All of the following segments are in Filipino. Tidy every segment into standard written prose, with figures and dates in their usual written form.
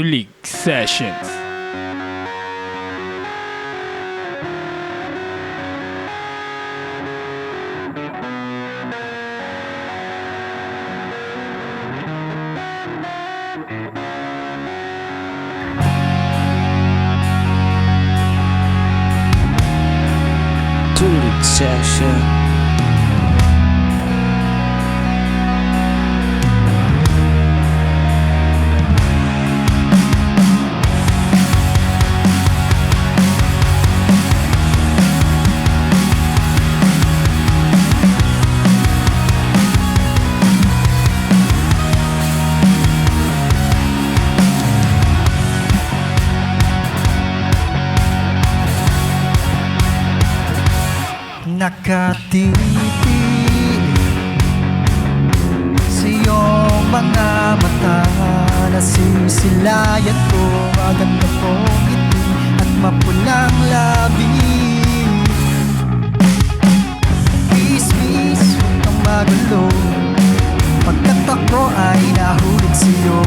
Tulig Sessions. Tulig Session. Nakatitig sa iyong mga mata, nasisilayan ko maganda kong ngiti at mapulang labi. Bis-bis, huwag kang magulo, pagkat ako ay nahulog sa'yo.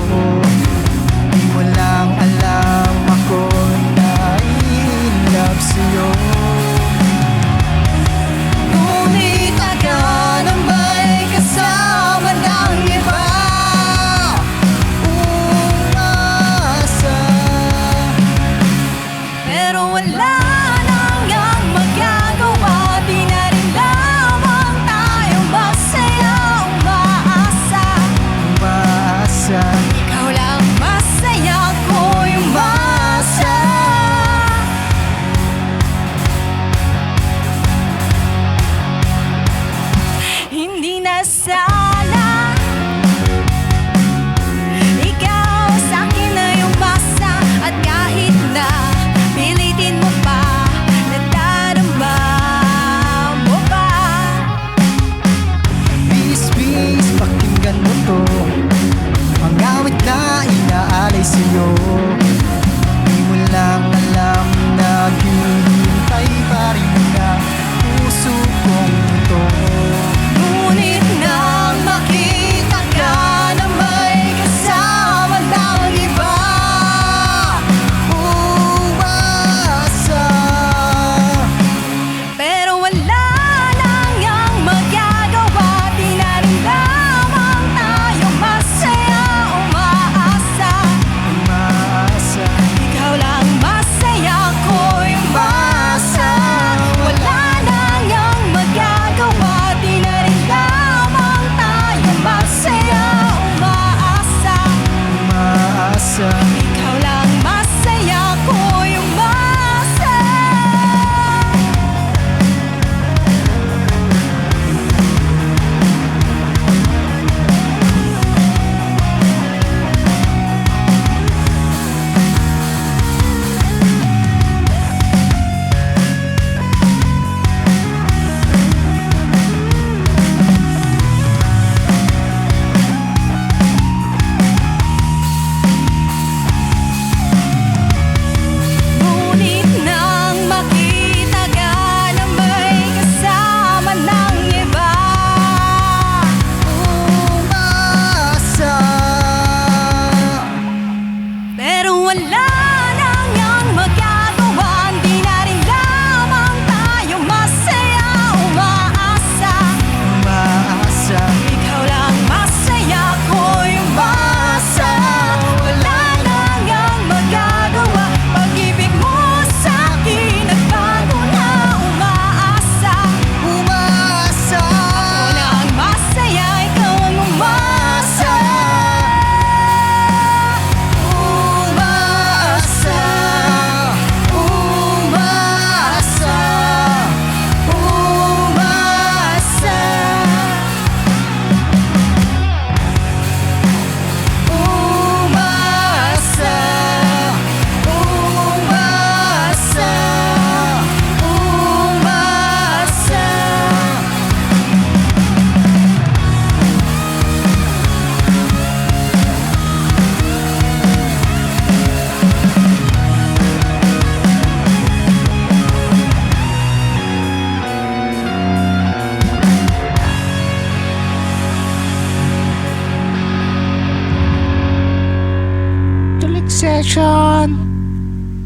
Di mo lang alam ako'y na-in love sa'yo. Ngunit agad ang may kasama ng iba, umasa. Pero wala nang ang magagawa, di na rin lamang tayong masaya, umaasa. Umaasa, ikaw lang masaya, ako'y umasa. Hindi na sana ikaw sa'kin ay umasa, at kahit na pilitin mo pa, nadarama mo ba? Bis-bis, pakinggan mo to, ang awit na inaalay sa'yo. Di mo lang alam, naghihintay pa rin ang puso kong ito. Ngunit nang makita ka na may kasama ng iba, umasa. Pero wala nang ang magagawa, di na rin lamang tayong masaya, umaasa. Umaasa, ikaw lang masaya, ako'y umasa. Wala nang ang magagawa, di na rin lamang tayong masaya, umaasa. Umaasa, ikaw lang masaya, ako'y umasa. Ngunit nang makita ka na may kasama ng iba, umasa. Pero wala nang ang magagawa, di na rin lamang tayong masaya, umaasa. Umaasa, ikaw lang masaya, ako'y umasa. Wala nang ang magagawa, pag-ibig mo sa'kin nagbago na, umaasa. Umaasa, ako na ang masaya, ikaw ang umasa. Umasa. session.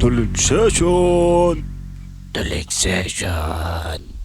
Tulig session. Tulig session.